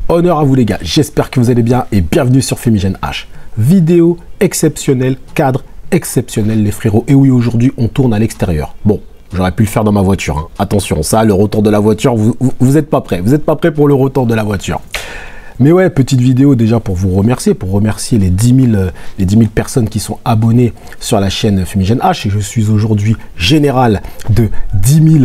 Honneur à vous les gars, j'espère que vous allez bien et bienvenue sur Fumigène H. Vidéo exceptionnelle, cadre exceptionnel les frérots. Et oui, aujourd'hui on tourne à l'extérieur. Bon, j'aurais pu le faire dans ma voiture, hein. Attention, ça, le retour de la voiture, vous n'êtes pas prêts. Vous n'êtes pas prêts pour le retour de la voiture. Mais ouais, petite vidéo déjà pour vous remercier, les 10 000 personnes qui sont abonnées sur la chaîne Fumigène H. Et je suis aujourd'hui général de 10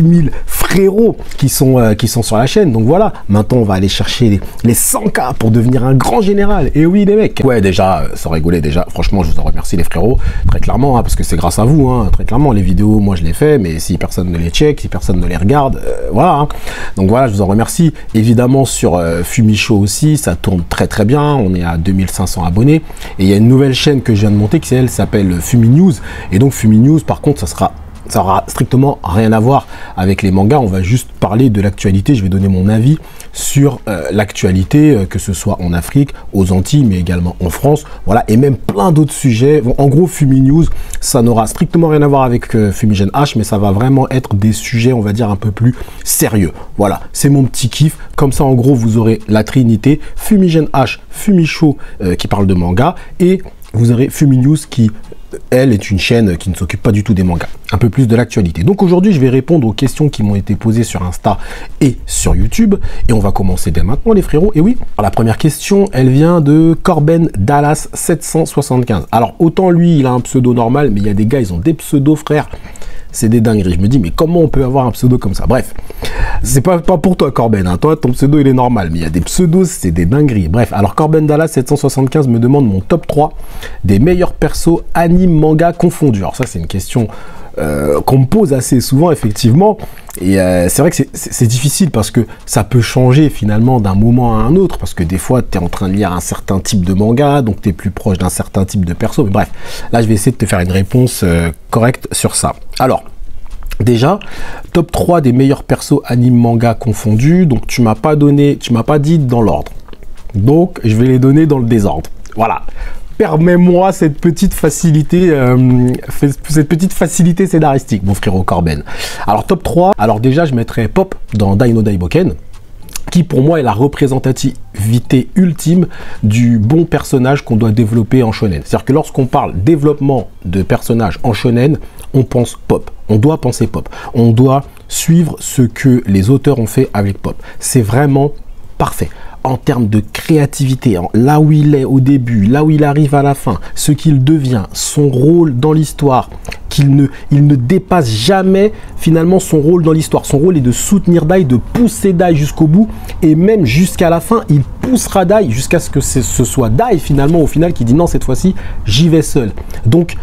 000 frérots qui sont sur la chaîne. Donc voilà, maintenant on va aller chercher les 100K pour devenir un grand général. Et oui les mecs. Ouais, déjà, sans rigoler, déjà, franchement, je vous en remercie les frérots, très clairement, hein, parce que c'est grâce à vous, hein, très clairement. Les vidéos, moi je les fais, mais si personne ne les check, si personne ne les regarde, voilà. Hein. Donc voilà, je vous en remercie. Évidemment sur Fumichaud aussi, ça tourne très bien, on est à 2500 abonnés et il y a une nouvelle chaîne que je viens de monter qui s'appelle Fuminews. Et donc Fuminews, par contre, ça aura strictement rien à voir avec les mangas, on va juste parler de l'actualité. Je vais donner mon avis sur l'actualité, que ce soit en Afrique, aux Antilles, mais également en France, voilà, et même plein d'autres sujets. Bon, en gros, Fuminews, ça n'aura strictement rien à voir avec Fumigène H, mais ça va vraiment être des sujets, on va dire, un peu plus sérieux. Voilà, c'est mon petit kiff. Comme ça, en gros, vous aurez la trinité, Fumigène H, Fumichaud qui parle de manga, et vous aurez Fuminews qui, elle, est une chaîne qui ne s'occupe pas du tout des mangas, un peu plus de l'actualité. Donc aujourd'hui, je vais répondre aux questions qui m'ont été posées sur Insta et sur YouTube. Et on va commencer dès maintenant, les frérots. Et oui, alors, la première question, elle vient de Corben Dallas 775. Alors, autant lui, il a un pseudo normal, mais il y a des gars, ils ont des pseudos, frères. C'est des dingueries. Je me dis, mais comment on peut avoir un pseudo comme ça? Bref, c'est pas pour toi, Corben. Hein. Toi, ton pseudo, il est normal. Mais il y a des pseudos, c'est des dingueries. Bref, alors Corben Dallas 775 me demande mon top 3 des meilleurs persos anime, manga confondus. Alors ça, c'est une question qu'on me pose assez souvent, effectivement. Et c'est vrai que c'est difficile parce que ça peut changer finalement d'un moment à un autre. Parce que des fois, tu es en train de lire un certain type de manga, donc tu es plus proche d'un certain type de perso. Mais bref, là, je vais essayer de te faire une réponse correcte sur ça. Alors, déjà, top 3 des meilleurs persos anime manga confondus. Donc, tu m'as pas dit dans l'ordre. Donc, je vais les donner dans le désordre. Voilà. Permets-moi cette petite facilité scénaristique, mon frérot Corben. Alors, top 3. Alors déjà, je mettrais Pop dans Dai no Daiboken, qui pour moi est la représentativité ultime du bon personnage qu'on doit développer en shonen. C'est-à-dire que lorsqu'on parle développement de personnages en shonen, on pense Pop. On doit penser Pop. On doit suivre ce que les auteurs ont fait avec Pop. C'est vraiment parfait. En termes de créativité, là où il est au début, là où il arrive à la fin, ce qu'il devient, son rôle dans l'histoire, il ne dépasse jamais finalement son rôle dans l'histoire. Son rôle est de soutenir Dai, de pousser Dai jusqu'au bout, et même jusqu'à la fin, il poussera Dai jusqu'à ce que ce soit Dai finalement au final qui dit non, cette fois-ci, j'y vais seul. Donc,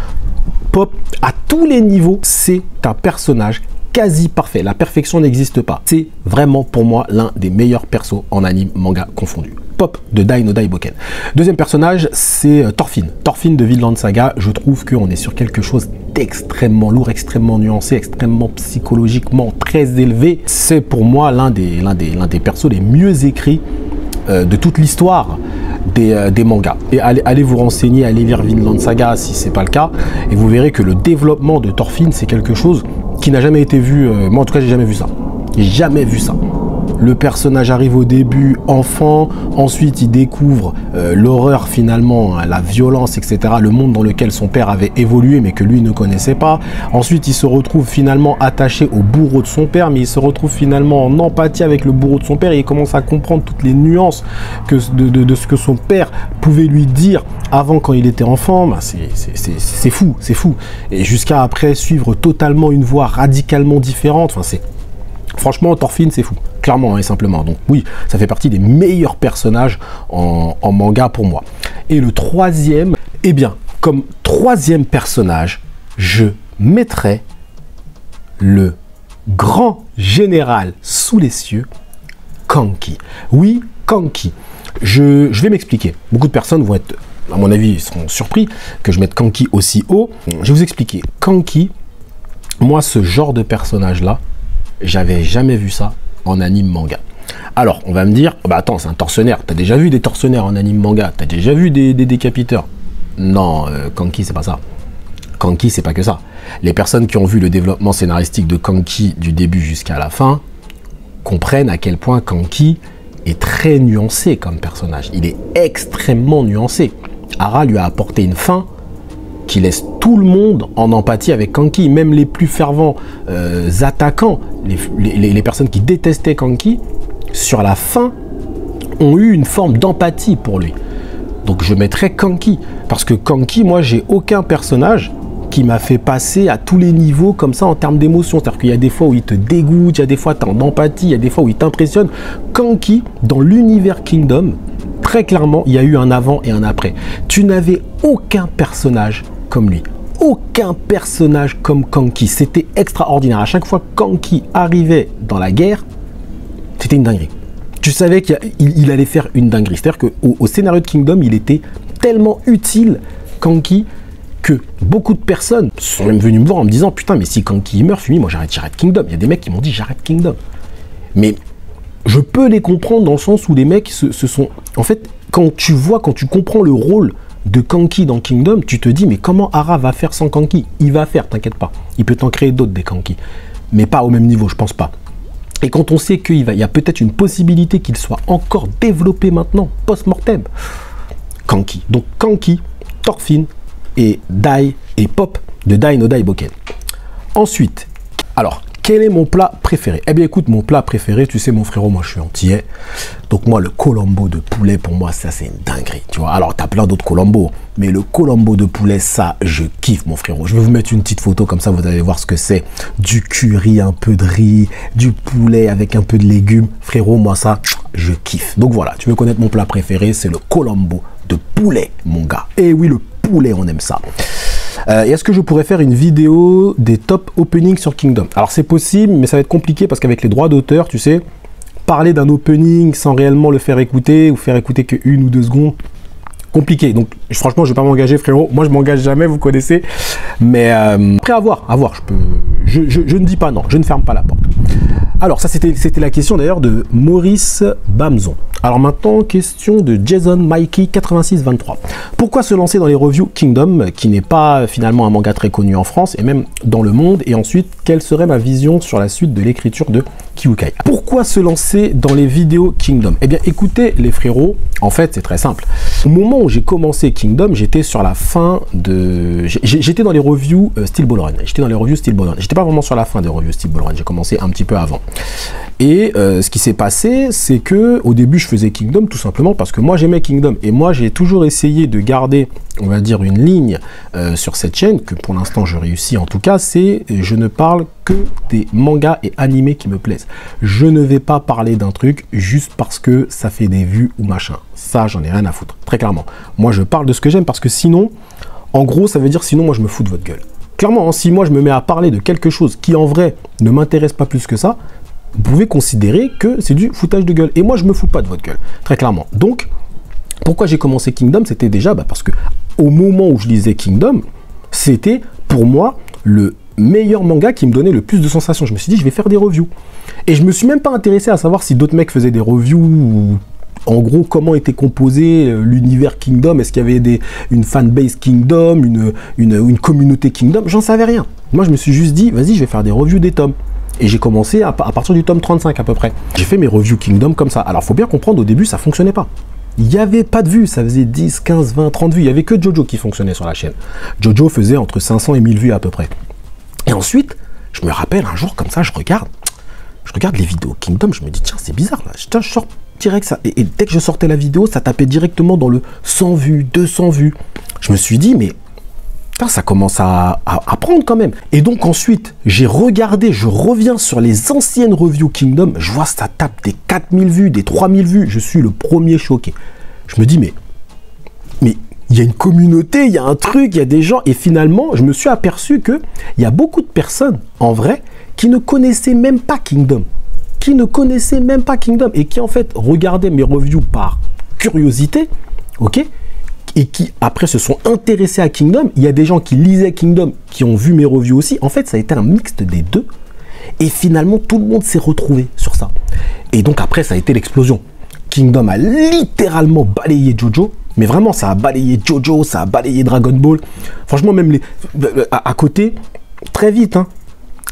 Pop, à tous les niveaux, c'est un personnage quasi parfait. La perfection n'existe pas. C'est vraiment pour moi l'un des meilleurs persos en anime manga confondu. Pop de Dai no Daiboken. Deuxième personnage, c'est Thorfinn. Thorfinn de Vinland Saga. Je trouve qu'on est sur quelque chose d'extrêmement lourd, extrêmement nuancé, extrêmement psychologiquement très élevé. C'est pour moi l'un des persos les mieux écrits de toute l'histoire des mangas. Et allez vous renseigner, allez lire Vinland Saga si c'est pas le cas, et vous verrez que le développement de Thorfinn, c'est quelque chose qui n'a jamais été vu. Moi en tout cas, j'ai jamais vu ça. J'ai jamais vu ça. Le personnage arrive au début enfant, ensuite il découvre l'horreur finalement, la violence, etc. Le monde dans lequel son père avait évolué mais que lui ne connaissait pas. Ensuite il se retrouve finalement attaché au bourreau de son père, mais il se retrouve finalement en empathie avec le bourreau de son père et il commence à comprendre toutes les nuances de ce que son père pouvait lui dire avant quand il était enfant. Ben, c'est fou, c'est fou. Et jusqu'à après suivre totalement une voie radicalement différente. Enfin, franchement, Thorfinn, c'est fou, clairement et simplement. Donc oui, ça fait partie des meilleurs personnages en manga pour moi. Et le troisième, eh bien, comme troisième personnage, je mettrais le grand général sous les cieux, Kanki. Oui, Kanki. Je vais m'expliquer. Beaucoup de personnes vont être, à mon avis, ils seront surpris que je mette Kanki aussi haut. Je vais vous expliquer. Kanki, moi, ce genre de personnage-là, j'avais jamais vu ça en anime manga. Alors, on va me dire, bah attends, c'est un tortionnaire. T'as déjà vu des tortionnaires en anime manga? T'as déjà vu des décapiteurs? Non, Kanki, c'est pas ça. Kanki, c'est pas que ça. Les personnes qui ont vu le développement scénaristique de Kanki du début jusqu'à la fin comprennent à quel point Kanki est très nuancé comme personnage. Il est extrêmement nuancé. Ara lui a apporté une fin qui laisse tout le monde en empathie avec Kanki. Même les plus fervents attaquants, les personnes qui détestaient Kanki, sur la fin, ont eu une forme d'empathie pour lui. Donc je mettrais Kanki. Parce que Kanki, moi, j'ai aucun personnage qui m'a fait passer à tous les niveaux comme ça en termes d'émotion. C'est-à-dire qu'il y a des fois où il te dégoûte, il y a des fois tu es en empathie, il y a des fois où il t'impressionne. Kanki, dans l'univers Kingdom, très clairement, il y a eu un avant et un après. Tu n'avais aucun personnage comme lui. Aucun personnage comme Kanki. C'était extraordinaire. À chaque fois que Kanki arrivait dans la guerre, c'était une dinguerie. Tu savais qu'il allait faire une dinguerie. C'est-à-dire qu'au scénario de Kingdom, il était tellement utile, Kanki, que beaucoup de personnes sont même venues me voir en me disant « Putain, mais si Kanki meurt, Fumi, moi j'arrête Kingdom. » Il y a des mecs qui m'ont dit « J'arrête Kingdom. » Mais je peux les comprendre dans le sens où les mecs se sont... En fait, quand tu comprends le rôle de Kanki dans Kingdom, tu te dis « Mais comment Ara va faire sans Kanki ?» Il va faire, t'inquiète pas. Il peut t'en créer d'autres des Kanki. Mais pas au même niveau, je pense pas. Et quand on sait qu'il y a peut-être une possibilité qu'il soit encore développé maintenant, post-mortem, Kanki. Donc Kanki, Thorfinn, et Dai et Pop de Dai no Daiboken. Ensuite, alors, quel est mon plat préféré? Eh bien, écoute, mon plat préféré, tu sais, mon frérot, moi, je suis antillais. Donc, moi, le colombo de poulet, pour moi, ça, c'est une dinguerie, tu vois. Alors, t'as plein d'autres colombos, mais le colombo de poulet, ça, je kiffe, mon frérot. Je vais vous mettre une petite photo, comme ça, vous allez voir ce que c'est. Du curry, un peu de riz, du poulet avec un peu de légumes. Frérot, moi, ça, je kiffe. Donc, voilà, tu veux connaître mon plat préféré, c'est le colombo de poulet, mon gars. Et oui, le poulet, on aime ça. Et est-ce que je pourrais faire une vidéo des top openings sur Kingdom? Alors c'est possible, mais ça va être compliqué parce qu'avec les droits d'auteur, tu sais, parler d'un opening sans réellement le faire écouter ou faire écouter que 1 ou 2 secondes, compliqué. Donc franchement, je vais pas m'engager, frérot. Moi, je m'engage jamais, vous connaissez. Mais après, à voir, je ne dis pas non, je ne ferme pas la porte. Alors ça, c'était la question d'ailleurs de Maurice Bamzon. Alors maintenant, question de Jason Mikey 8623. Pourquoi se lancer dans les reviews Kingdom, qui n'est pas finalement un manga très connu en France et même dans le monde? Et ensuite, quelle serait ma vision sur la suite de l'écriture de Kyukai? Pourquoi se lancer dans les vidéos Kingdom? Eh bien, écoutez les frérots, en fait, c'est très simple. Au moment où j'ai commencé Kingdom, j'étais sur la fin de... J'étais dans les reviews Steel Ball Run. J'étais pas vraiment sur la fin des reviews Steel Ball Run, j'ai commencé un petit peu avant. Et ce qui s'est passé, c'est que au début, je faisais Kingdom tout simplement parce que moi, j'aimais Kingdom. Et moi, j'ai toujours essayé de garder, on va dire, une ligne sur cette chaîne, que pour l'instant, je réussis en tout cas, c'est je ne parle que des mangas et animés qui me plaisent. Je ne vais pas parler d'un truc juste parce que ça fait des vues ou machin. Ça, j'en ai rien à foutre, très clairement. Moi, je parle de ce que j'aime parce que sinon, en gros, ça veut dire sinon, moi, je me fous de votre gueule. Clairement, hein, si moi, je me mets à parler de quelque chose qui, en vrai, ne m'intéresse pas plus que ça, vous pouvez considérer que c'est du foutage de gueule. Et moi, je me fous pas de votre gueule, très clairement. Donc, pourquoi j'ai commencé Kingdom? C'était déjà parce que au moment où je lisais Kingdom, c'était pour moi le meilleur manga qui me donnait le plus de sensations. Je me suis dit, je vais faire des reviews. Et je me suis même pas intéressé à savoir si d'autres mecs faisaient des reviews ou en gros comment était composé l'univers Kingdom. Est-ce qu'il y avait une fanbase Kingdom, une communauté Kingdom? J'en savais rien. Moi, je me suis juste dit, vas-y, je vais faire des reviews des tomes. Et j'ai commencé à partir du tome 35 à peu près. J'ai fait mes reviews Kingdom comme ça. Alors, faut bien comprendre, au début, ça fonctionnait pas. Il n'y avait pas de vues, ça faisait 10, 15, 20, 30 vues. Il n'y avait que Jojo qui fonctionnait sur la chaîne. Jojo faisait entre 500 et 1000 vues à peu près. Et ensuite, je me rappelle un jour comme ça, je regarde les vidéos Kingdom, je me dis, tiens, c'est bizarre là. Tiens, je sors direct ça. Et dès que je sortais la vidéo, ça tapait directement dans le 100 vues, 200 vues. Je me suis dit, mais putain, ça commence à prendre quand même. Et donc ensuite, j'ai regardé, je reviens sur les anciennes reviews Kingdom, je vois ça tape des 4000 vues, des 3000 vues, je suis le premier choqué. Je me dis, mais il y a une communauté, il y a un truc, il y a des gens, et finalement, je me suis aperçu qu'il y a beaucoup de personnes, en vrai, qui ne connaissaient même pas Kingdom. Et qui en fait regardaient mes reviews par curiosité, ok, et qui après se sont intéressés à Kingdom. Il y a des gens qui lisaient Kingdom, qui ont vu mes reviews aussi. En fait, ça a été un mixte des deux. Et finalement, tout le monde s'est retrouvé sur ça. Et donc après, ça a été l'explosion. Kingdom a littéralement balayé Jojo. Mais vraiment, ça a balayé Jojo, ça a balayé Dragon Ball. Franchement, même à côté, très vite, hein,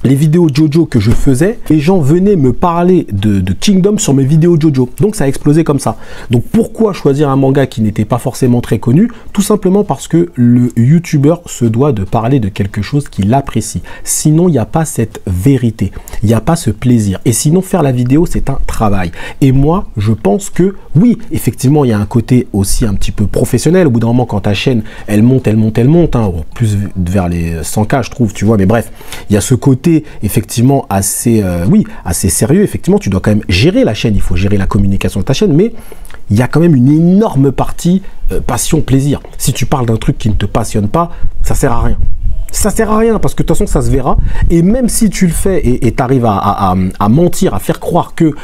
les vidéos JoJo que je faisais, les gens venaient me parler de Kingdom sur mes vidéos JoJo. Donc ça a explosé comme ça. Donc pourquoi choisir un manga qui n'était pas forcément très connu? Tout simplement parce que le YouTuber se doit de parler de quelque chose qu'il apprécie. Sinon, il n'y a pas cette vérité. Il n'y a pas ce plaisir. Et sinon, faire la vidéo, c'est un travail. Et moi, je pense que oui, effectivement, il y a un côté aussi un petit peu professionnel. Au bout d'un moment, quand ta chaîne, elle monte, hein, plus vers les 100K, je trouve, tu vois. Mais bref, il y a ce côté effectivement assez assez sérieux. Effectivement, tu dois quand même gérer la chaîne, il faut gérer la communication de ta chaîne, mais il y a quand même une énorme partie passion, plaisir. Si tu parles d'un truc qui ne te passionne pas, ça sert à rien. Ça sert à rien parce que de toute façon ça se verra, et même si tu le fais et tu arrives à mentir, à faire croire que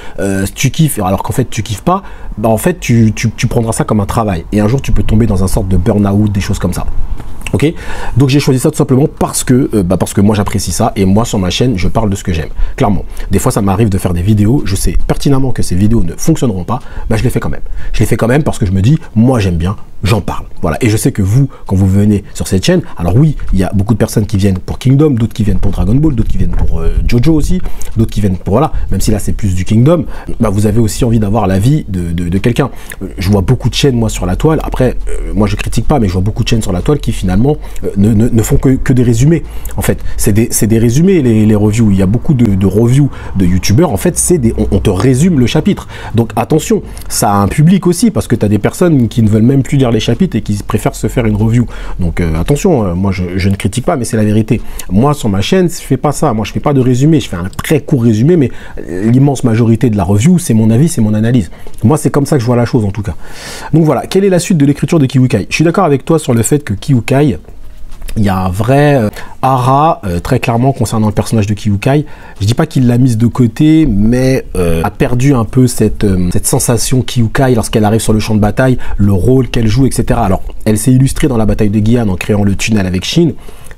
tu kiffes alors qu'en fait tu kiffes pas, bah en fait tu prendras ça comme un travail et un jour tu peux tomber dans un sorte de burn-out, des choses comme ça. Ok, donc j'ai choisi ça tout simplement parce que moi j'apprécie ça, et moi sur ma chaîne je parle de ce que j'aime. Clairement, des fois ça m'arrive de faire des vidéos, je sais pertinemment que ces vidéos ne fonctionneront pas, bah je les fais quand même. Je les fais quand même parce que je me dis, moi j'aime bien, j'en parle. Voilà, et je sais que vous, quand vous venez sur cette chaîne, alors oui, il y a beaucoup de personnes qui viennent pour Kingdom, d'autres qui viennent pour Dragon Ball, d'autres qui viennent pour JoJo aussi, d'autres qui viennent pour, voilà, même si là c'est plus du Kingdom, bah vous avez aussi envie d'avoir l'avis de quelqu'un. Je vois beaucoup de chaînes moi sur la toile, après moi je critique pas, mais je vois beaucoup de chaînes sur la toile qui finalement ne font que des résumés. En fait, c'est des résumés les reviews. Il y a beaucoup de reviews de youtubeurs, en fait, on te résume le chapitre. Donc attention, ça a un public aussi, parce que tu as des personnes qui ne veulent même plus lire les chapitres et qui préfèrent se faire une review. Donc attention, moi je ne critique pas, mais c'est la vérité. Moi sur ma chaîne, je fais pas ça. Moi je fais pas de résumé, je fais un très court résumé, mais l'immense majorité de la review, c'est mon avis, c'est mon analyse. Moi c'est comme ça que je vois la chose en tout cas. Donc voilà, quelle est la suite de l'écriture de Kiwukai? Je suis d'accord avec toi sur le fait que Kiwukai, il y a un vrai Hara, très clairement, concernant le personnage de Kiwukai. Je dis pas qu'il l'a mise de côté, mais a perdu un peu cette sensation Kiwukai lorsqu'elle arrive sur le champ de bataille, le rôle qu'elle joue, etc. Alors, elle s'est illustrée dans la bataille de Gihan en créant le tunnel avec Shin,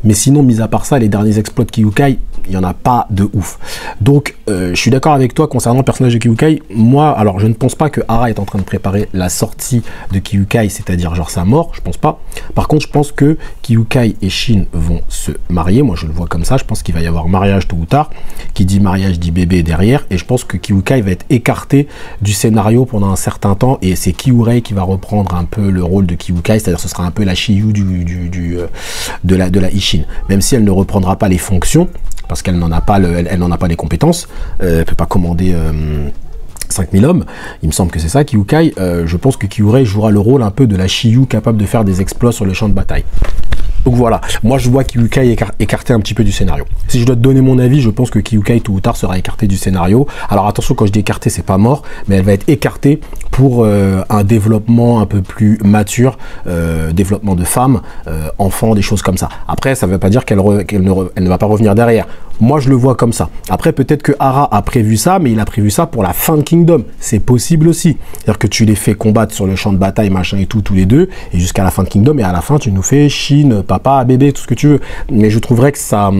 mais sinon, mis à part ça, les derniers exploits de Kiwukai, il n'y en a pas de ouf. Donc, je suis d'accord avec toi concernant le personnage de Kiwukai. Moi, alors, je ne pense pas que Hara est en train de préparer la sortie de Kiwukai, c'est-à-dire genre sa mort, je pense pas. Par contre, je pense que Kiwukai et Shin vont se marier. Moi, je le vois comme ça. Je pense qu'il va y avoir mariage tôt ou tard. Qui dit mariage dit bébé derrière. Et je pense que Kiwukai va être écarté du scénario pendant un certain temps. Et c'est Kiurei qui va reprendre un peu le rôle de Kiwukai, c'est-à-dire ce sera un peu la Shiyu de la Ishin. Même si elle ne reprendra pas les fonctions, parce qu'elle n'en a pas les compétences, elle peut pas commander 5000 hommes, il me semble que c'est ça, Kiwukai. Je pense que Kiurei jouera le rôle un peu de la Shiyu capable de faire des exploits sur le champ de bataille. Donc voilà, moi je vois Kiwukai écarté un petit peu du scénario. Si je dois te donner mon avis, je pense que Kiwukai tôt ou tard sera écarté du scénario. Alors attention, quand je dis écarté, c'est pas mort, mais elle va être écartée pour un développement un peu plus mature, développement de femmes, enfants, des choses comme ça. Après, ça ne veut pas dire qu'elle ne va pas revenir derrière. Moi, je le vois comme ça. Après, peut-être que Hara a prévu ça, mais il a prévu ça pour la fin de Kingdom. C'est possible aussi. C'est-à-dire que tu les fais combattre sur le champ de bataille, machin et tout, tous les deux, et jusqu'à la fin de Kingdom, et à la fin, tu nous fais Shin, papa, bébé, tout ce que tu veux. Mais je trouverais que ça...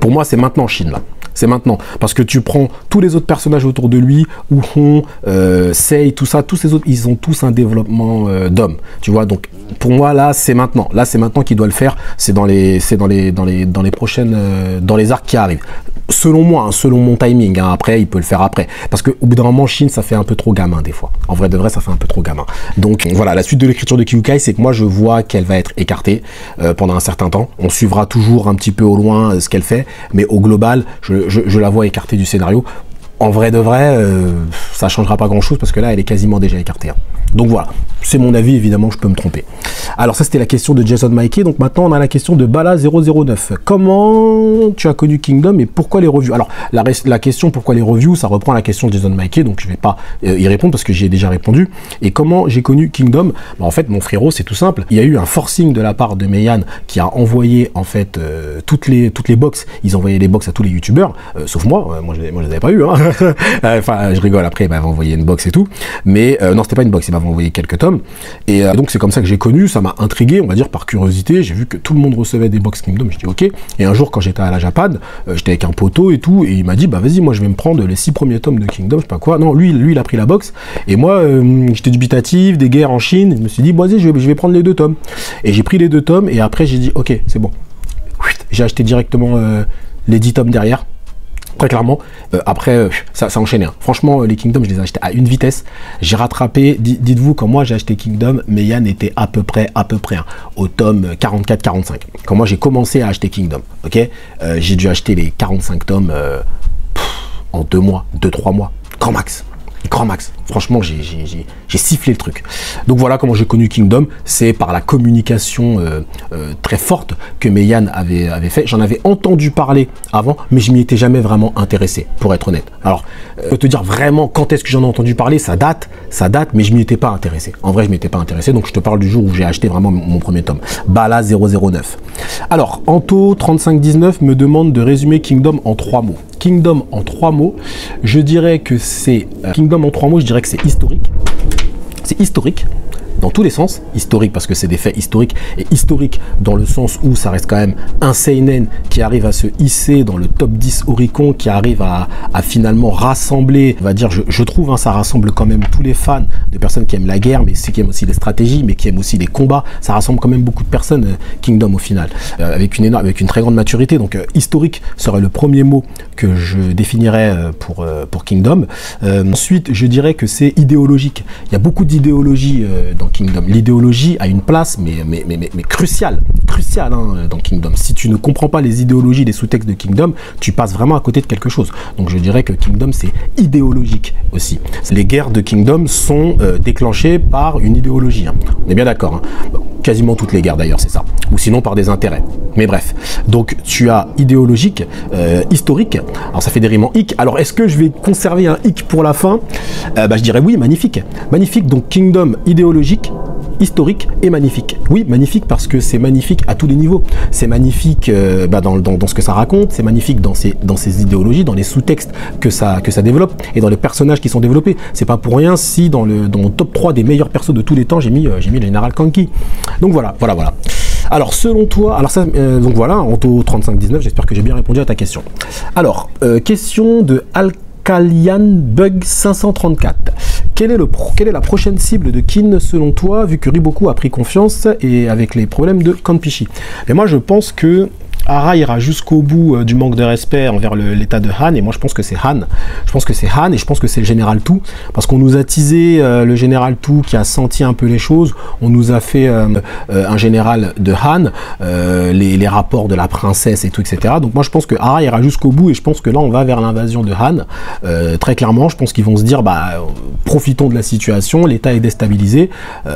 Pour moi, c'est maintenant Shin, là. C'est maintenant. Parce que tu prends tous les autres personnages autour de lui, Uhon, Sei, tout ça, tous ces autres, ils ont tous un développement d'homme. Tu vois, donc pour moi, là, c'est maintenant. Là, c'est maintenant qu'il doit le faire. C'est dans les prochaines, dans les arcs qui arrivent. Selon moi, hein, selon mon timing. Hein, après, il peut le faire après. Parce qu'au bout d'un moment, Shin, ça fait un peu trop gamin, des fois. En vrai de vrai, ça fait un peu trop gamin. Donc voilà, la suite de l'écriture de Kiwukai, c'est que moi, je vois qu'elle va être écartée pendant un certain temps. On suivra toujours un petit peu au loin ce qu'elle fait. Mais au global, je la vois écartée du scénario. En vrai de vrai, ça changera pas grand chose parce que là, elle est quasiment déjà écartée. Hein. Donc voilà, c'est mon avis, évidemment, je peux me tromper. Alors ça, c'était la question de Jason Mikey. Donc maintenant, on a la question de Bala009. Comment tu as connu Kingdom et pourquoi les reviews? Alors, la question pourquoi les reviews, ça reprend la question de Jason Mikey, donc je vais pas y répondre parce que j'y ai déjà répondu. Et comment j'ai connu Kingdom? Bah, en fait, mon frérot, c'est tout simple. Il y a eu un forcing de la part de Meian qui a envoyé, en fait, toutes les box. Ils envoyaient les box à tous les youtubeurs, sauf moi. Moi, je les avais pas eu. Hein. Enfin, je rigole. Après, il m'avait envoyé une box et tout. Mais non, c'était pas une box. Il m'avait envoyé quelques tomes. Et donc, c'est comme ça que j'ai connu. Ça m'a intrigué, on va dire, par curiosité. J'ai vu que tout le monde recevait des box Kingdom. Je dis OK. Et un jour, quand j'étais à la Japan, j'étais avec un poteau et tout. Et il m'a dit, bah vas-y, moi, je vais me prendre les 6 premiers tomes de Kingdom. Je sais pas quoi. Non, lui, il a pris la box. Et moi, j'étais dubitatif, des guerres en Chine. Je me suis dit, vas-y, je vais prendre les 2 tomes. Et j'ai pris les 2 tomes. Et après, j'ai dit, OK, c'est bon. j'ai acheté directement les 10 tomes derrière. Très clairement, après ça enchaînait. Hein. Franchement, les Kingdom, je les ai achetés à une vitesse. J'ai rattrapé, dites-vous, quand moi j'ai acheté Kingdom, Meian était à peu près hein, au tome 44-45. Quand moi j'ai commencé à acheter Kingdom, ok, j'ai dû acheter les 45 tomes en 2 mois, 2-3 mois, grand max. Grand max. Franchement, j'ai sifflé le truc. Donc voilà comment j'ai connu Kingdom. C'est par la communication très forte que Meian avait fait. J'en avais entendu parler avant, mais je m'y étais jamais vraiment intéressé, pour être honnête. Alors, je peux te dire vraiment quand est-ce que j'en ai entendu parler, ça date, mais je m'y étais pas intéressé. En vrai, je m'y étais pas intéressé, donc je te parle du jour où j'ai acheté vraiment mon premier tome. Bala 009. Alors, Anto 3519 me demande de résumer Kingdom en 3 mots. Kingdom en 3 mots, je dirais que c'est... Kingdom en 3 mots, je dirais que c'est historique. C'est historique dans tous les sens. Historique parce que c'est des faits historiques, et historique dans le sens où ça reste quand même un seinen qui arrive à se hisser dans le top 10 Oricon, qui arrive à finalement rassembler, on va dire, je trouve, hein, ça rassemble quand même tous les fans de personnes qui aiment la guerre, mais qui aiment aussi les stratégies, mais qui aiment aussi les combats. Ça rassemble quand même beaucoup de personnes, Kingdom, au final, avec une très grande maturité. Donc historique serait le premier mot que je définirais pour Kingdom. Ensuite, je dirais que c'est idéologique. Il y a beaucoup d'idéologie dans Kingdom. L'idéologie a une place, mais cruciale hein, dans Kingdom. Si tu ne comprends pas les idéologies, les sous-textes de Kingdom, tu passes vraiment à côté de quelque chose. Donc je dirais que Kingdom, c'est idéologique aussi. Les guerres de Kingdom sont déclenchées par une idéologie. Hein. On est bien d'accord. Hein. Bon, quasiment toutes les guerres d'ailleurs, c'est ça. Ou sinon par des intérêts. Mais bref. Donc tu as idéologique, historique. Alors ça fait des rimes en hic. Alors est-ce que je vais conserver un hic pour la fin? Je dirais oui, magnifique. Magnifique, donc Kingdom idéologique, historique et magnifique. Oui, magnifique parce que c'est magnifique à tous les niveaux. C'est magnifique dans ce que ça raconte, c'est magnifique dans ses idéologies, dans les sous-textes que ça développe et dans les personnages qui sont développés. C'est pas pour rien si dans mon top 3 des meilleurs persos de tous les temps, j'ai mis le général Kanki. Donc voilà. Alors selon toi, alors ça, donc voilà, Anto 3519, j'espère que j'ai bien répondu à ta question. Alors, question de Alkalian Bug 534. Quelle est la prochaine cible de Kin selon toi, vu que Riboku a pris confiance et avec les problèmes de Kanpishi? Et moi je pense que Ara ira jusqu'au bout du manque de respect envers l'état de Han, et moi je pense que c'est Han. Je pense que c'est Han et je pense que c'est le général Tout, parce qu'on nous a teasé le général Tout qui a senti un peu les choses, on nous a fait un général de Han, les rapports de la princesse et tout, etc. Donc moi je pense que Ara ira jusqu'au bout et je pense que là on va vers l'invasion de Han. Très clairement, je pense qu'ils vont se dire, profitons de la situation, l'état est déstabilisé,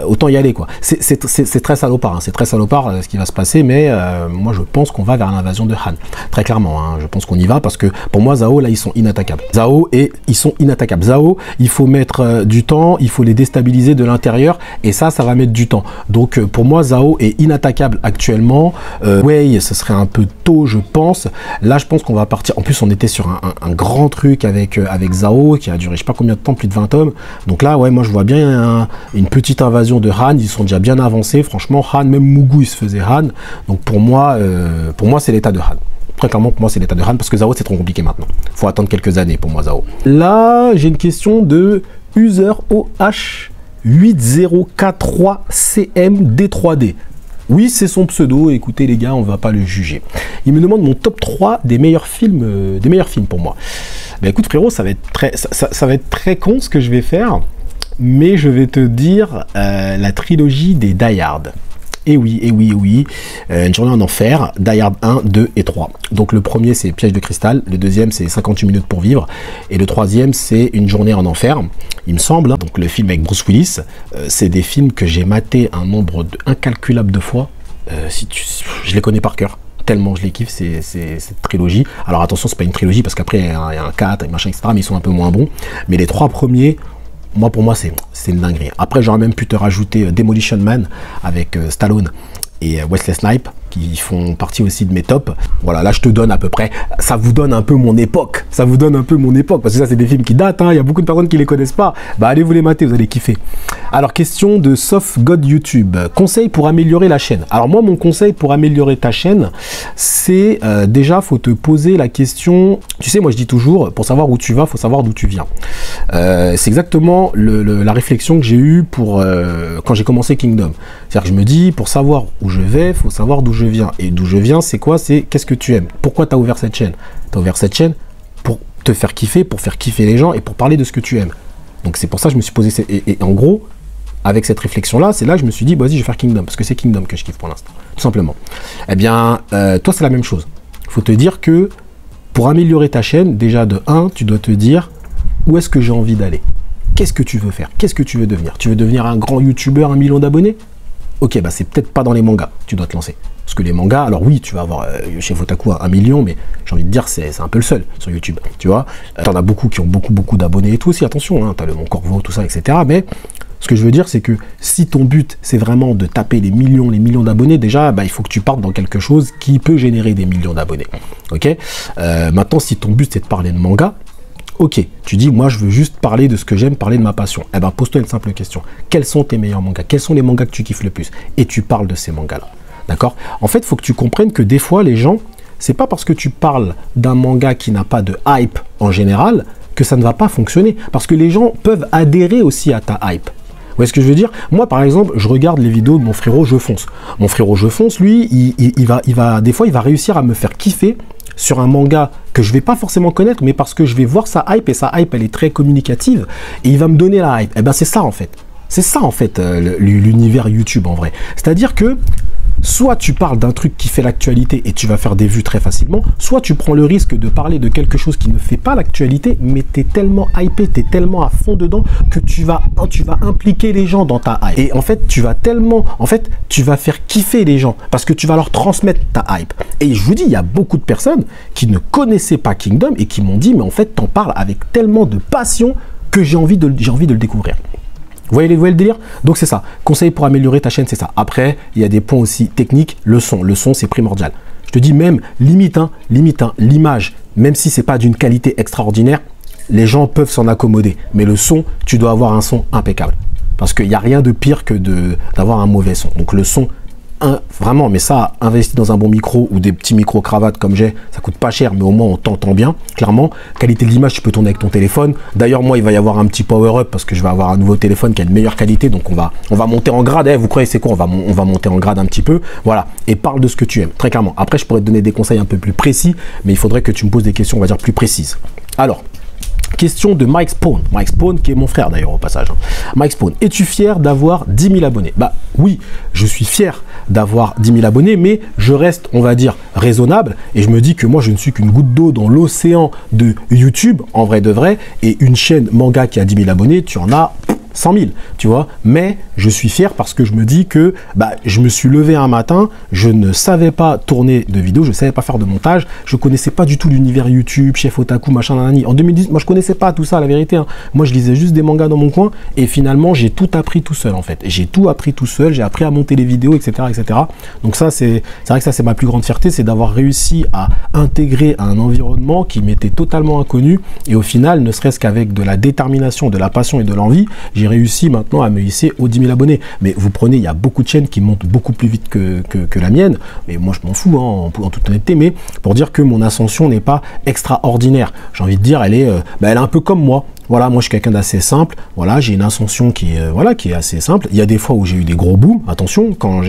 autant y aller quoi. C'est très salopard, hein, c'est très salopard ce qui va se passer, mais moi je pense qu'on va vers l'invasion de Han. Très clairement, hein, je pense qu'on y va parce que pour moi, Zhao, là, ils sont inattaquables. Ils sont inattaquables. Zhao, il faut mettre du temps, il faut les déstabiliser de l'intérieur et ça va mettre du temps. Donc pour moi, Zhao est inattaquable actuellement. Wei, ce serait un peu tôt, je pense. Là, je pense qu'on va partir. En plus, on était sur un grand truc avec Zhao qui a duré je sais pas combien de temps, plus de 20 tomes. Donc là, ouais, moi, je vois bien une petite invasion de Han. Ils sont déjà bien avancés. Franchement, Han, même Mugu, il se faisait Han. Donc pour moi, c'est l'état de Han. Très clairement, pour moi, c'est l'état de Han parce que Zhao, c'est trop compliqué maintenant. Il faut attendre quelques années pour moi, Zhao. Là, j'ai une question de user OH80K3CMD3D. Oui, c'est son pseudo. Écoutez, les gars, on va pas le juger. Il me demande mon top 3 des meilleurs films pour moi. Écoute, frérot, ça va être très con ce que je vais faire, mais je vais te dire la trilogie des Die Hard. Et oui, une journée en enfer, Die Hard 1, 2 et 3. Donc le premier c'est Piège de cristal, le deuxième c'est 58 minutes pour vivre, et le troisième c'est Une journée en enfer, il me semble. Donc le film avec Bruce Willis, c'est des films que j'ai maté un nombre incalculable de fois, je les connais par cœur. Tellement je les kiffe, cette trilogie. Alors attention, c'est pas une trilogie parce qu'après il y a un 4, machin, etc. Mais ils sont un peu moins bons. Mais les 3 premiers, pour moi, c'est une dinguerie. Après, j'aurais même pu te rajouter Demolition Man avec Stallone et Wesley Snipes, qui font partie aussi de mes tops. Voilà, là je te donne à peu près, ça vous donne un peu mon époque, parce que ça c'est des films qui datent, hein, il y a beaucoup de personnes qui les connaissent pas, allez vous les mater, vous allez kiffer. Alors question de Soft God YouTube, conseil pour améliorer la chaîne. Alors moi mon conseil pour améliorer ta chaîne, c'est déjà faut te poser la question, tu sais moi je dis toujours, pour savoir où tu vas, faut savoir d'où tu viens. C'est exactement la réflexion que j'ai eue pour quand j'ai commencé Kingdom. C'est-à-dire que je me dis, pour savoir où je vais, faut savoir d'où je je viens. Et d'où je viens, c'est quoi? C'est qu'est-ce que tu aimes? Pourquoi tu as ouvert cette chaîne? Tu as ouvert cette chaîne pour te faire kiffer, pour faire kiffer les gens et pour parler de ce que tu aimes. Donc c'est pour ça que je me suis posé... Et en gros, avec cette réflexion-là, c'est là que je me suis dit, vas-y, je vais faire Kingdom, parce que c'est Kingdom que je kiffe pour l'instant, tout simplement. Eh bien, toi, c'est la même chose. Il faut te dire que pour améliorer ta chaîne, déjà de 1, tu dois te dire où est-ce que j'ai envie d'aller? Qu'est-ce que tu veux faire? Qu'est-ce que tu veux devenir? Tu veux devenir un grand YouTuber, 1 million d'abonnés? Ok, bah c'est peut-être pas dans les mangas, tu dois te lancer. Parce que les mangas, alors oui, tu vas avoir chez Fotaku 1 million, mais j'ai envie de dire, c'est un peu le seul sur YouTube, tu vois. T'en as beaucoup qui ont beaucoup d'abonnés et tout aussi, attention, hein, t'as le Mon Corvo, tout ça, etc. Mais ce que je veux dire, c'est que si ton but, c'est vraiment de taper les millions d'abonnés, déjà, bah, il faut que tu partes dans quelque chose qui peut générer des millions d'abonnés, ok. Maintenant, si ton but, c'est de parler de manga, ok, tu dis, moi, je veux juste parler de ce que j'aime, parler de ma passion. Eh ben, pose-toi une simple question. Quels sont tes meilleurs mangas? Quels sont les mangas que tu kiffes le plus? Et tu parles de ces mangas-là. D'accord? En fait, il faut que tu comprennes que des fois, les gens, c'est pas parce que tu parles d'un manga qui n'a pas de hype en général que ça ne va pas fonctionner. Parce que les gens peuvent adhérer aussi à ta hype. Vous voyez ce que je veux dire? Moi, par exemple, je regarde les vidéos de mon frérot Je Fonce. Mon frérot Je Fonce, lui, des fois, il va réussir à me faire kiffer sur un manga que je vais pas forcément connaître, mais parce que je vais voir sa hype, et sa hype, elle est très communicative, et il va me donner la hype. Et ben, c'est ça, en fait. C'est ça, en fait, l'univers YouTube, en vrai. C'est-à-dire que soit tu parles d'un truc qui fait l'actualité et tu vas faire des vues très facilement, soit tu prends le risque de parler de quelque chose qui ne fait pas l'actualité, mais tu es tellement hypé, tu es tellement à fond dedans que tu vas impliquer les gens dans ta hype. Et en fait, tu vas faire kiffer les gens parce que tu vas leur transmettre ta hype. Et je vous dis, il y a beaucoup de personnes qui ne connaissaient pas Kingdom et qui m'ont dit, mais en fait, t'en parles avec tellement de passion que j'ai envie de le découvrir. Vous voyez le délire? Donc c'est ça. Conseil pour améliorer ta chaîne, c'est ça. Après, il y a des points aussi techniques. Le son, c'est primordial. Je te dis même, limite, l'image, même si c'est pas d'une qualité extraordinaire, les gens peuvent s'en accommoder. Mais le son, tu dois avoir un son impeccable. Parce qu'il n'y a rien de pire que d'avoir un mauvais son. Donc le son, vraiment, mais ça, investi dans un bon micro ou des petits micros cravates comme j'ai, ça coûte pas cher, mais au moins on t'entend bien. Clairement, qualité de l'image, tu peux tourner avec ton téléphone. D'ailleurs, moi, il va y avoir un petit power up parce que je vais avoir un nouveau téléphone qui a une meilleure qualité, donc on va monter en grade. Vous croyez c'est quoi? On va monter en grade un petit peu, voilà. Et parle de ce que tu aimes, très clairement. Après, je pourrais te donner des conseils un peu plus précis, mais il faudrait que tu me poses des questions, on va dire plus précises. Alors. Question de Mike Spawn. Mike Spawn, qui est mon frère d'ailleurs au passage. Mike Spawn, es-tu fier d'avoir 10 000 abonnés? Bah oui, je suis fier d'avoir 10 000 abonnés, mais je reste, on va dire, raisonnable. Et je me dis que moi, je ne suis qu'une goutte d'eau dans l'océan de YouTube, en vrai de vrai. Et une chaîne manga qui a 10 000 abonnés, tu en as 100 000, tu vois. Mais je suis fier parce que je me dis que je me suis levé un matin, je ne savais pas tourner de vidéos, je ne savais pas faire de montage, je connaissais pas du tout l'univers YouTube, Chef Otaku, machin, nanani. En 2010, moi je connaissais pas tout ça, la vérité. Hein. Moi je lisais juste des mangas dans mon coin et finalement j'ai tout appris tout seul en fait. J'ai tout appris tout seul, j'ai appris à monter les vidéos, etc. etc. Donc ça, c'est vrai que ça c'est ma plus grande fierté, c'est d'avoir réussi à intégrer un environnement qui m'était totalement inconnu et au final, ne serait-ce qu'avec de la détermination, de la passion et de l'envie, j'ai réussi maintenant à me hisser aux 10 000 abonnés. Mais vous prenez, il y a beaucoup de chaînes qui montent beaucoup plus vite que la mienne, mais moi je m'en fous hein, en toute honnêteté, mais pour dire que mon ascension n'est pas extraordinaire. J'ai envie de dire, elle est un peu comme moi. Voilà, moi je suis quelqu'un d'assez simple. Voilà, j'ai une ascension qui est assez simple. Il y a des fois où j'ai eu des gros booms. Attention, quand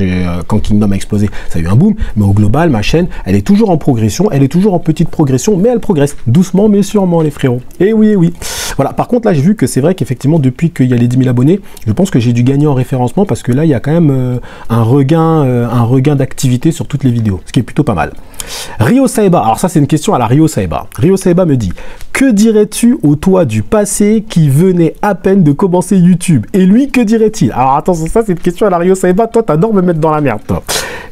Kingdom a explosé, ça a eu un boom. Mais au global, ma chaîne, elle est toujours en progression. Elle est toujours en petite progression, mais elle progresse doucement, mais sûrement, les frérots. Et oui, et oui. Voilà. Par contre, là, j'ai vu que c'est vrai qu'effectivement, depuis qu'il y a les 10 000 abonnés, je pense que j'ai dû gagner en référencement parce que là, il y a quand même un regain d'activité sur toutes les vidéos, ce qui est plutôt pas mal. Rio Saeba. Alors ça, c'est une question à la Rio Saeba. Rio Saeba me dit: que dirais-tu au toi du passé qui venait à peine de commencer YouTube? Et lui, que dirait-il? Alors attention, ça c'est une question à la Rio Saeba. Toi, t'adores me mettre dans la merde, toi.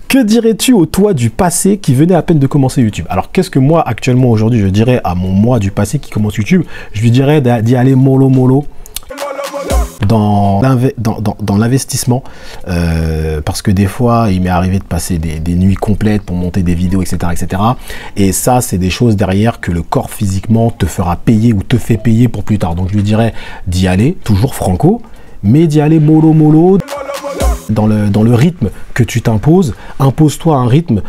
Que dirais-tu au toi du passé qui venait à peine de commencer YouTube? Alors qu'est-ce que moi, actuellement, aujourd'hui, je dirais à mon moi du passé qui commence YouTube? Je lui dirais d'y aller mollo mollo dans l'investissement, parce que des fois il m'est arrivé de passer des nuits complètes pour monter des vidéos, etc. Et ça, c'est des choses derrière que le corps physiquement te fera payer ou te fait payer pour plus tard. Donc je lui dirais d'y aller, toujours franco, mais d'y aller mollo mollo. dans le rythme que tu t'imposes, impose-toi un rythme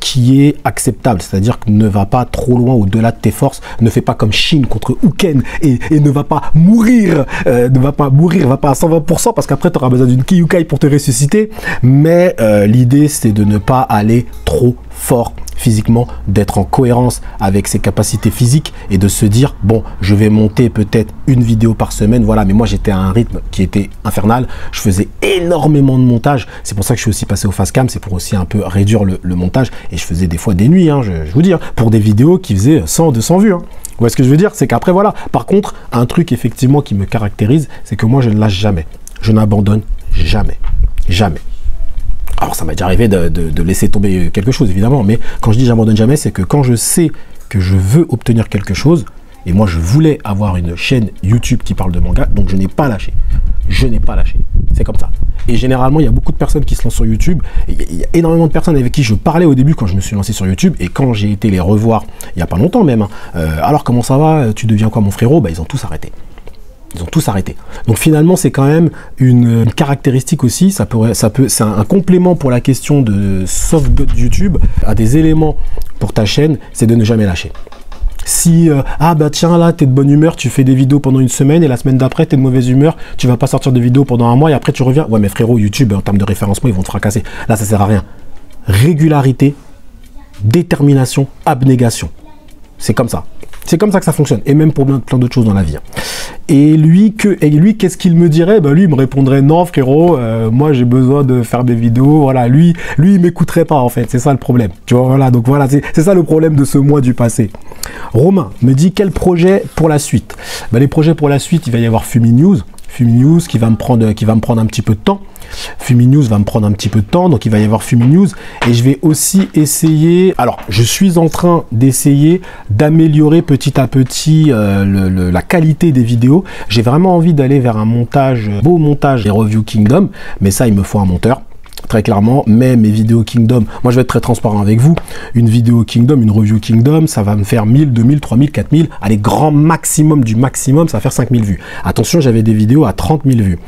qui est acceptable, c'est-à-dire que ne va pas trop loin au-delà de tes forces, ne fais pas comme Shin contre Uken et ne va pas mourir, va pas à 120% parce qu'après tu auras besoin d'une Kyukai pour te ressusciter, mais l'idée c'est de ne pas aller trop fort physiquement, d'être en cohérence avec ses capacités physiques et de se dire bon, je vais monter peut-être une vidéo par semaine, voilà. Mais moi j'étais à un rythme qui était infernal, je faisais énormément de montage, c'est pour ça que je suis aussi passé au fast cam, c'est pour aussi un peu réduire le montage, et je faisais des fois des nuits, hein, je vous dis, hein, pour des vidéos qui faisaient 100, 200 vues, hein. Vous voyez ce que je veux dire? C'est qu'après voilà, par contre, un truc effectivement qui me caractérise, c'est que moi je ne lâche jamais, je n'abandonne jamais, jamais. Alors ça m'a déjà arrivé de laisser tomber quelque chose évidemment, mais quand je dis j'abandonne jamais, c'est que quand je sais que je veux obtenir quelque chose, et moi je voulais avoir une chaîne YouTube qui parle de manga, donc je n'ai pas lâché. Je n'ai pas lâché. C'est comme ça. Et généralement, il y a beaucoup de personnes qui se lancent sur YouTube. Il y a énormément de personnes avec qui je parlais au début quand je me suis lancé sur YouTube, et quand j'ai été les revoir, il n'y a pas longtemps même, hein, alors comment ça va, tu deviens quoi mon frérot, bah, ils ont tous arrêté. Ils ont tous arrêté. Donc finalement, c'est quand même une caractéristique aussi. C'est un complément pour la question de soft God YouTube. À des éléments pour ta chaîne, c'est de ne jamais lâcher. Si ah bah tiens là t'es de bonne humeur, tu fais des vidéos pendant une semaine et la semaine d'après t'es de mauvaise humeur, tu vas pas sortir de vidéos pendant un mois et après tu reviens. Ouais mais frérot, YouTube en termes de référencement ils vont te fracasser. Là ça sert à rien. Régularité, détermination, abnégation. C'est comme ça. C'est comme ça que ça fonctionne, et même pour plein d'autres choses dans la vie. Et lui, qu'est-ce qu'il me dirait? Bah lui, il me répondrait non frérot, moi j'ai besoin de faire des vidéos, voilà, lui il m'écouterait pas en fait, c'est ça le problème. Tu vois, voilà, donc voilà, c'est ça le problème de ce mois du passé. Romain me dit quel projet pour la suite? Bah, les projets pour la suite, il va y avoir Fumi News qui va me prendre un petit peu de temps. Fumi News va me prendre un petit peu de temps, donc il va y avoir Fumi News, et je vais aussi essayer, alors je suis en train d'essayer d'améliorer petit à petit la qualité des vidéos. J'ai vraiment envie d'aller vers un beau montage des reviews Kingdom, mais ça il me faut un monteur. Très clairement, mais mes vidéos Kingdom, moi je vais être très transparent avec vous, une vidéo Kingdom, une review Kingdom, ça va me faire 1000, 2000, 3000, 4000, allez, grand maximum du maximum, ça va faire 5000 vues. Attention, j'avais des vidéos à 30 000 vues,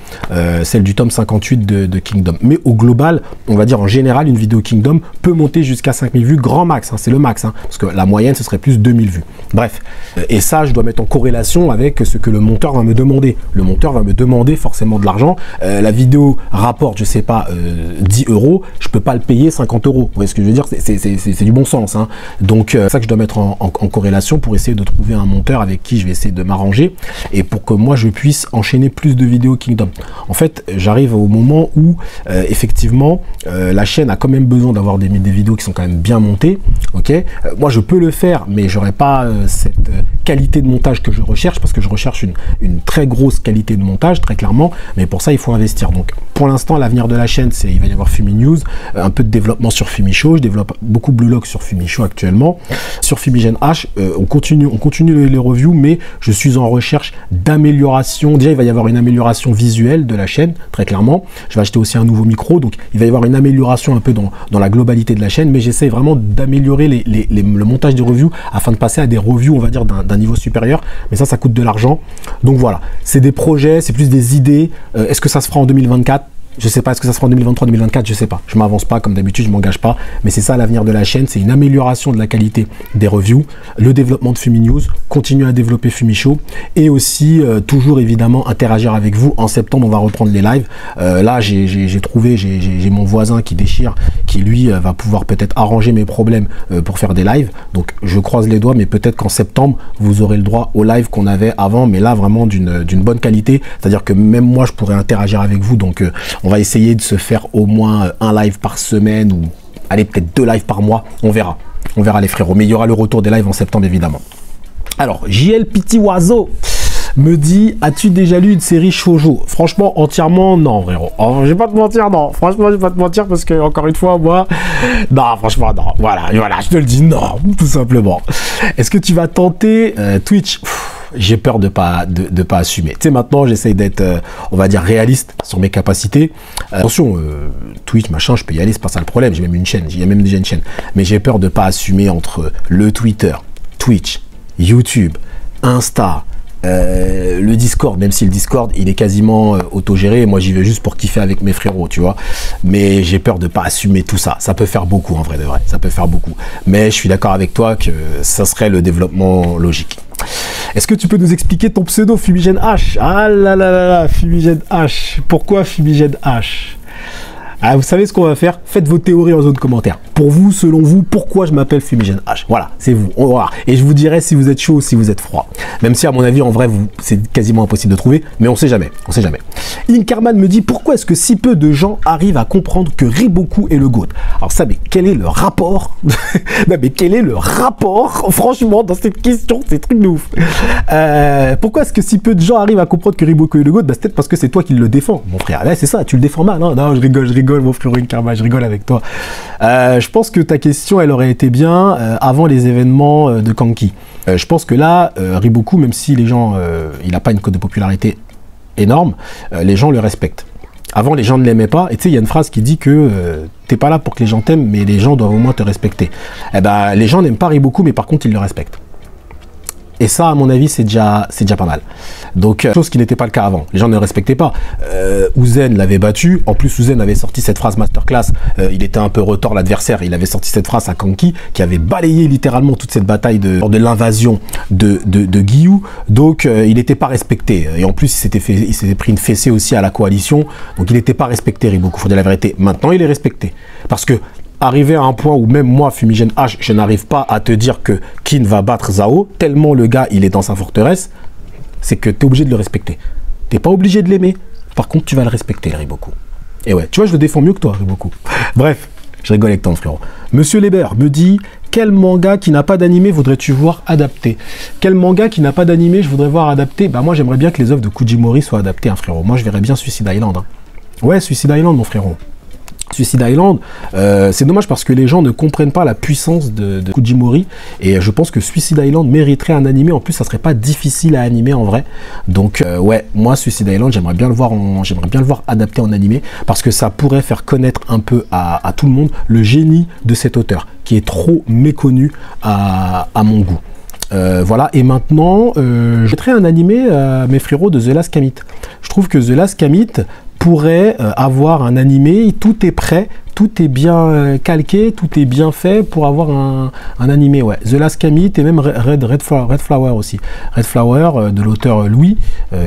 celle du tome 58 de Kingdom. Mais au global, on va dire en général, une vidéo Kingdom peut monter jusqu'à 5000 vues, grand max, hein, c'est le max, hein, parce que la moyenne, ce serait plus 2000 vues. Bref, et ça, je dois mettre en corrélation avec ce que le monteur va me demander. Le monteur va me demander forcément de l'argent. La vidéo rapporte, je sais pas, 10 euros, je peux pas le payer 50 euros. Vous voyez ce que je veux dire? C'est du bon sens, hein. Donc c'est ça que je dois mettre en corrélation pour essayer de trouver un monteur avec qui je vais essayer de m'arranger et pour que moi je puisse enchaîner plus de vidéos Kingdom. En fait, j'arrive au moment où effectivement la chaîne a quand même besoin d'avoir des vidéos qui sont quand même bien montées. Ok, moi je peux le faire, mais j'aurais pas cette qualité de montage que je recherche, parce que je recherche une très grosse qualité de montage, très clairement, mais pour ça il faut investir. Donc pour l'instant, l'avenir de la chaîne, il va y avoir Fumi News, un peu de développement sur Fumi Show. Je développe beaucoup Blue Lock sur Fumi Show actuellement. Sur Fumigène H, on continue les reviews, mais je suis en recherche d'amélioration. Déjà, il va y avoir une amélioration visuelle de la chaîne, très clairement. Je vais acheter aussi un nouveau micro, donc il va y avoir une amélioration un peu dans la globalité de la chaîne, mais j'essaie vraiment d'améliorer le montage des reviews afin de passer à des reviews, on va dire, d'un niveau supérieur. Mais ça coûte de l'argent. Donc voilà, c'est des projets, c'est plus des idées. Est-ce que ça se fera en 2024? Je sais pas, est-ce que ça sera en 2023, 2024, je sais pas. Je m'avance pas, comme d'habitude, je m'engage pas. Mais c'est ça l'avenir de la chaîne, c'est une amélioration de la qualité des reviews, le développement de Fumi News, continuer à développer Fumi Show, et aussi toujours évidemment interagir avec vous. En septembre, on va reprendre les lives. Là, j'ai mon voisin qui déchire, qui lui va pouvoir peut-être arranger mes problèmes pour faire des lives. Donc je croise les doigts, mais peut-être qu'en septembre, vous aurez le droit au live qu'on avait avant, mais là vraiment d'une bonne qualité. C'est-à-dire que même moi, je pourrais interagir avec vous. Donc on va essayer de se faire au moins un live par semaine, ou allez, peut-être 2 lives par mois. On verra les frérots. Mais il y aura le retour des lives en septembre, évidemment. Alors, JL Petit Oiseau me dit, as-tu déjà lu une série shoujo? Franchement, entièrement, non, frérot. Oh, je vais pas te mentir, non. Franchement, je vais pas te mentir parce que, encore une fois, moi, non, franchement, non. Voilà, je te le dis, non, tout simplement. Est-ce que tu vas tenter Twitch? J'ai peur de pas assumer. Tu sais, maintenant, j'essaye d'être, on va dire, réaliste sur mes capacités. Attention, Twitch, machin, je peux y aller, c'est pas ça le problème. J'ai même une chaîne, j'ai même déjà une chaîne. Mais j'ai peur de pas assumer entre le Twitter, Twitch, YouTube, Insta, le Discord, même si le Discord il est quasiment autogéré, moi j'y vais juste pour kiffer avec mes frérots, tu vois, mais j'ai peur de pas assumer tout ça. Ça peut faire beaucoup en vrai de vrai, ça peut faire beaucoup, mais je suis d'accord avec toi que ça serait le développement logique. Est-ce que tu peux nous expliquer ton pseudo Fumigène H? Ah là là là là, Fumigène H. Pourquoi Fumigène H? Ah, vous savez ce qu'on va faire? Faites vos théories en zone commentaire. Pour vous, selon vous, pourquoi je m'appelle Fumigène H? Voilà, c'est vous. On va voir. Et je vous dirai si vous êtes chaud ou si vous êtes froid. Même si, à mon avis, en vrai, c'est quasiment impossible de trouver, mais on sait jamais. On sait jamais. Inkerman me dit pourquoi est-ce que si peu de gens arrivent à comprendre que Riboku est le GOAT? Alors ça, mais quel est le rapport? Non, mais quel est le rapport, franchement, dans cette question? C'est truc de ouf. Pourquoi est-ce que si peu de gens arrivent à comprendre que Riboku est le GOAT? Bah, c'est peut-être parce que c'est toi qui le défends, mon frère. Ouais, c'est ça, tu le défends mal. Hein. Non, je rigole, mon frère Inkerman, je rigole avec toi. Je pense que ta question, elle aurait été bien avant les événements de Kanki. Je pense que là, Riboku, même si les gens, il n'a pas une cote de popularité énorme, les gens le respectent. Avant, les gens ne l'aimaient pas. Et tu sais, il y a une phrase qui dit que t'es pas là pour que les gens t'aiment, mais les gens doivent au moins te respecter. Eh ben, les gens n'aiment pas Riboku, mais par contre, ils le respectent. Et ça, à mon avis, c'est déjà pas mal. Donc, chose qui n'était pas le cas avant. Les gens ne le respectaient pas. Ouzen l'avait battu. En plus, Ouzen avait sorti cette phrase masterclass. Il était un peu retors l'adversaire. Il avait sorti cette phrase à Kanki qui avait balayé littéralement toute cette bataille de l'invasion de Giyu. Donc, il n'était pas respecté. Et en plus, il s'était pris une fessée aussi à la coalition. Donc, il n'était pas respecté, Riboku. Faut dire la vérité. Maintenant, il est respecté. Parce que arriver à un point où même moi, Fumigène H, je n'arrive pas à te dire que Kin va battre Zao, tellement le gars, il est dans sa forteresse, c'est que tu es obligé de le respecter. Tu n'es pas obligé de l'aimer, par contre, tu vas le respecter, Riboku. Et ouais, tu vois, je le défends mieux que toi, Riboku. Bref, je rigole avec toi, frérot. Monsieur Leber me dit, quel manga qui n'a pas d'animé voudrais-tu voir adapté? Quel manga qui n'a pas d'animé je voudrais voir adapté? Bah moi, j'aimerais bien que les œuvres de Kujimori soient adaptées, hein, frérot. Moi, je verrais bien Suicide Island. Hein. Ouais, Suicide Island, mon frérot. Suicide Island, c'est dommage parce que les gens ne comprennent pas la puissance de Kujimori et je pense que Suicide Island mériterait un animé. En plus, ça serait pas difficile à animer en vrai. Donc ouais, moi Suicide Island, j'aimerais bien le voir adapté en animé parce que ça pourrait faire connaître un peu à tout le monde le génie de cet auteur qui est trop méconnu à mon goût. Voilà, et maintenant, je mettrai un animé à mes frérots de The Last Kamite. Je trouve que The Last Kamite pourrait avoir un animé, tout est prêt, tout est bien calqué, tout est bien fait pour avoir un animé, ouais. The Last Kamite et même Red Flower aussi. Red Flower de l'auteur Louis,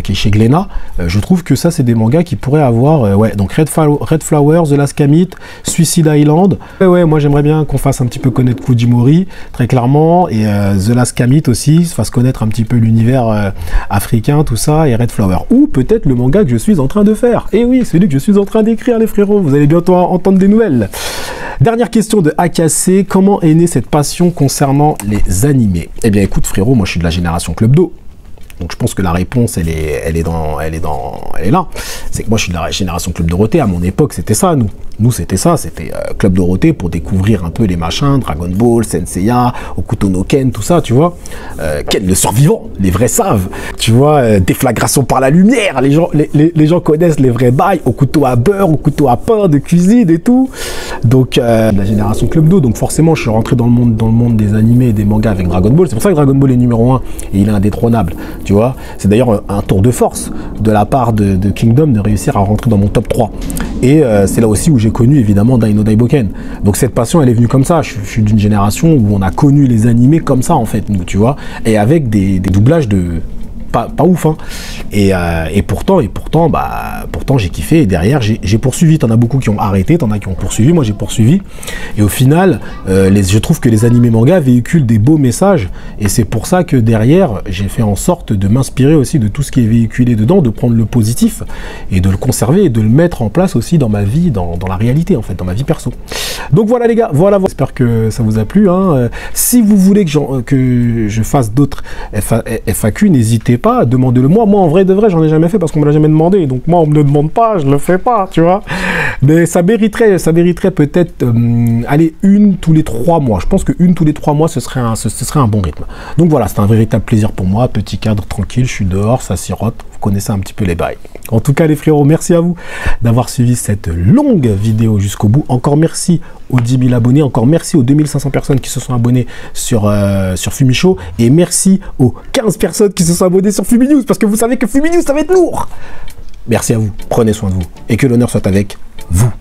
qui est chez Glénat. Je trouve que ça, c'est des mangas qui pourraient avoir, ouais, donc Red Flower, The Last Kamite, Suicide Island. Ouais, moi j'aimerais bien qu'on fasse un petit peu connaître Kujimori, très clairement, et The Last Kamite aussi, se fasse connaître un petit peu l'univers africain, tout ça, et Red Flower. Ou peut-être le manga que je suis en train de faire. Et oui, celui que je suis en train d'écrire, les frérots. Vous allez bientôt entendre des nouvelles. Dernière question de AKC, comment est née cette passion concernant les animés? Eh bien écoute frérot, moi je suis de la génération Club Do. Donc je pense que la réponse elle est là. C'est que moi je suis de la génération Club Dorothée. À mon époque c'était ça, nous c'était ça, c'était Club Dorothée pour découvrir un peu les machins, Dragon Ball, Senseiya, Hokuto no Ken, tout ça, tu vois. Ken le survivant, les vrais savent, tu vois. Déflagration par la lumière, les gens connaissent les vrais bails, au couteau à beurre, au couteau à pain, de cuisine et tout. Donc la génération Club Do, donc forcément je suis rentré dans le monde des animés et des mangas avec Dragon Ball. C'est pour ça que Dragon Ball est numéro 1 et il est indétrônable. Tu vois, c'est d'ailleurs un tour de force de la part de Kingdom de réussir à rentrer dans mon top 3. Et c'est là aussi où j'ai connu évidemment Dai no Daiboken. Donc cette passion, elle est venue comme ça. Je suis d'une génération où on a connu les animés comme ça en fait, nous, tu vois, et avec des doublages de pas ouf, hein. Et pourtant j'ai kiffé. Et derrière j'ai poursuivi. T'en as beaucoup qui ont arrêté, t'en as qui ont poursuivi, moi j'ai poursuivi. Et au final je trouve que les animés mangas véhiculent des beaux messages, et c'est pour ça que derrière j'ai fait en sorte de m'inspirer aussi de tout ce qui est véhiculé dedans, de prendre le positif et de le conserver et de le mettre en place aussi dans ma vie, dans la réalité en fait, dans ma vie perso. Donc voilà les gars, voilà, j'espère que ça vous a plu, hein. Si vous voulez que je fasse d'autres FAQ, n'hésitez pas, demandez-le moi. Moi en vrai de vrai j'en ai jamais fait parce qu'on me l'a jamais demandé, donc moi on me le demande pas, je le fais pas, tu vois. Mais ça mériterait peut-être allez, une tous les 3 mois. Je pense que une tous les 3 mois ce serait un bon rythme. Donc voilà, c'est un véritable plaisir pour moi, petit cadre tranquille, je suis dehors, ça sirote, Vous connaissez un petit peu les bails. En tout cas, les frérots, merci à vous d'avoir suivi cette longue vidéo jusqu'au bout. Encore merci aux 10 000 abonnés. Encore merci aux 2500 personnes qui se sont abonnées sur Fumichaud. Et merci aux 15 personnes qui se sont abonnées sur Fuminews. Parce que vous savez que Fuminews, ça va être lourd. Merci à vous. Prenez soin de vous. Et que l'honneur soit avec vous.